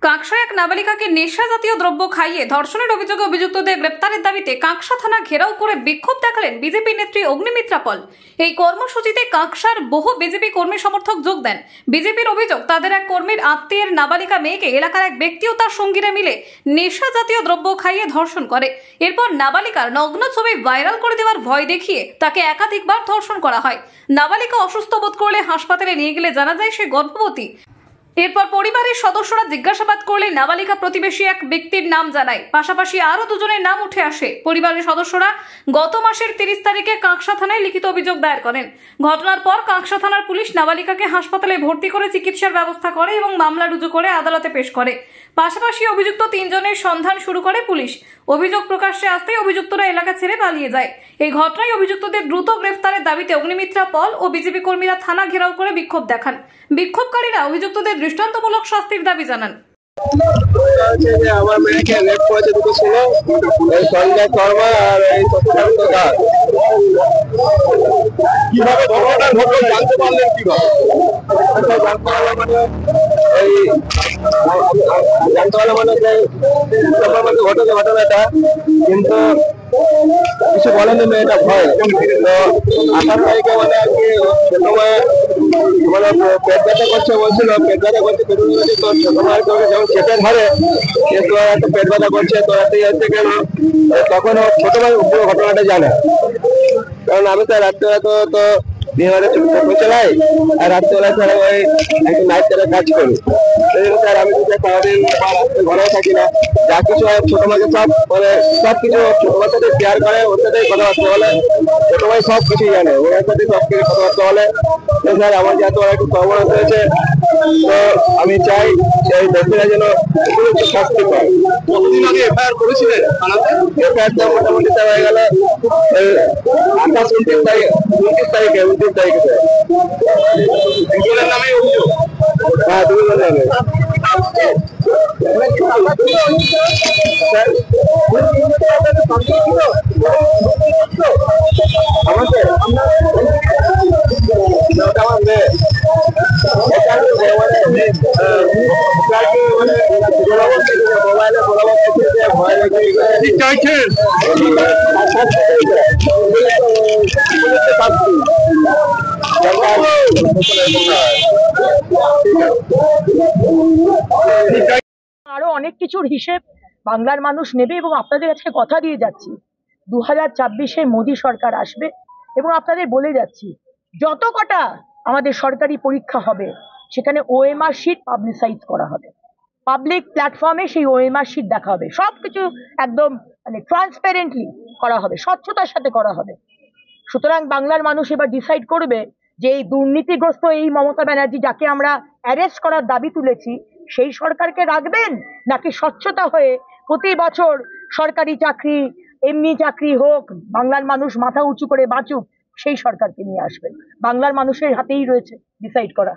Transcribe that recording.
কাঁকসায় এক নাবালিকাকে নেশা জাতীয় দ্রব্য খাইয়ে ধর্ষণের অভিযোগে অভিযুক্তদের গ্রেপ্তারের দাবিতে কাঁকসা থানা ঘেরাও করে বিক্ষোভ দেখালেন বিজেপি নেত্রী অগ্নিমিত্রা পল। এই কর্মসূচিতে কাঁকসার বহু বিজেপি কর্মী সমর্থক যোগ দেন। বিজেপির অভিযোগ, তাদের এক কর্মীর আত্মীয়ের নাবালিকা মেয়েকে এলাকার এক ব্যক্তি ও তার সঙ্গীরা মিলে নেশা জাতীয় দ্রব্য খাইয়ে ধর্ষণ করে। এরপর নাবালিকার নগ্ন ছবি ভাইরাল করে দেওয়ার ভয় দেখিয়ে তাকে একাধিকবার ধর্ষণ করা হয়। নাবালিকা অসুস্থ বোধ করলে হাসপাতালে নিয়ে গেলে জানা যায় সে গর্ভবতী। এরপর পরিবারের সদস্যরা জিজ্ঞাসাবাদ করলে নাবালিকা প্রতিবেশী এক ব্যক্তির নাম জানায়। পাশাপাশি আরো দুজনের নাম উঠে আসে। পরিবারের সদস্যরা গত মাসের 30 তারিখে কাঁকসা থানায় লিখিত অভিযোগ দায়ের করেন। ঘটনার পর কাঁকসা থানার পুলিশ নাবালিকাকে হাসপাতালে ভর্তি করে চিকিৎসার ব্যবস্থা করে এবং মামলা রুজু করে আদালতে পেশ করে। পাশাপাশি অভিযুক্ত 3 জনের সন্ধান শুরু করে পুলিশ। অভিযোগ প্রকাশ্যে আসতেই অভিযুক্তরা এলাকা ছেড়ে পালিয়ে যায়। এই ঘটনায় অভিযুক্তদের দ্রুত গ্রেফতারের দাবিতে অগ্নিমিত্রা পল ও বিজেপি কর্মীরা থানা ঘেরাও করে বিক্ষোভ দেখান। বিক্ষোভকারীরা অভিযুক্তদের দৃষ্টান্তমূলক শাস্তির দাবি জানান। আমার মেয়েকে রেপ করেছে দুটো ছেলে, এই সঞ্জয় শর্মা আর এই সত্যকান্ত দাস। কিভাবে ঘটনাটা ঘটলো জানতে পারলেন? কিভাবে জানতে পারলাম মানে এই জানতে পারলাম মানে ঘটেছে ঘটনাটা, কিন্তু কিছু বলেনি মেয়েটা ভয়। তো 28 তারিখে মানে আর কি সময় মানে পেট ব্যথা করছে বলছিল, পেট ব্যথা করছে যখন চেপে ধরে একটা পেট ব্যথা করছে তো হচ্ছে কেন, তখন ছোট ভাই পুরো ঘটনাটা জানে। কারণ আমি তো রাত্রেবেলা তো বিহারে টোটো চালাই আর রাত্রেবেলা স্যার ওই একটা নাইট চালের কাজ করি। সেই জন্য স্যার আমি সারাদিন ঘরেও থাকি না। যা কিছু হয় ছোট মাকে সব মানে সব কিছু ছোট মার সাথে শেয়ার করে, ওর সাথে কথাবার্তা বলে। ছোট ভাই সব কিছুই জানে, ওর সাথে সব কিছু কথাবার্তা বলে। স্যার আমার যেহেতু একটু সর্বনাশ হয়েছে, তো আমি চাই সেই দোষীরা যেন শাস্তি পায়। কতদিন আগে এফআইআর করেছিলেন? এফআইআরটা মোটামুটি হয়ে গেল 29 তারিখে। 29 তারিখে দুজনের নামে অভিযোগ। হ্যাঁ, দুজনের নামে। আমার মেয়ে মোবাইলে ভয় চাইছেন। আরো অনেক কিছুর হিসেব বাংলার মানুষ নেবে এবং আপনাদের কাছে কথা দিয়ে যাচ্ছি 2024-এ মোদী সরকার আসবে এবং আপনাদের বলে যাচ্ছি যত কটা আমাদের সরকারি পরীক্ষা হবে সেখানে ওএমআর শিট পাবলিসাইজ করা হবে, পাবলিক প্ল্যাটফর্মে সেই ওএমআর শিট দেখা হবে, সবকিছু একদম মানে ট্রান্সপারেন্টলি করা হবে, স্বচ্ছতার সাথে করা হবে। সুতরাং বাংলার মানুষ এবার ডিসাইড করবে যে এই দুর্নীতিগ্রস্ত এই মমতা ব্যানার্জি যাকে আমরা অ্যারেস্ট করার দাবি তুলেছি সেই সরকারকে রাখবেন, নাকি স্বচ্ছতা হয়ে প্রতি বছর সরকারি চাকরি এমনি চাকরি হোক, বাংলার মানুষ মাথা উঁচু করে বাঁচুক, সেই সরকারকে নিয়ে আসবেন। বাংলার মানুষের হাতেই রয়েছে ডিসাইড করা।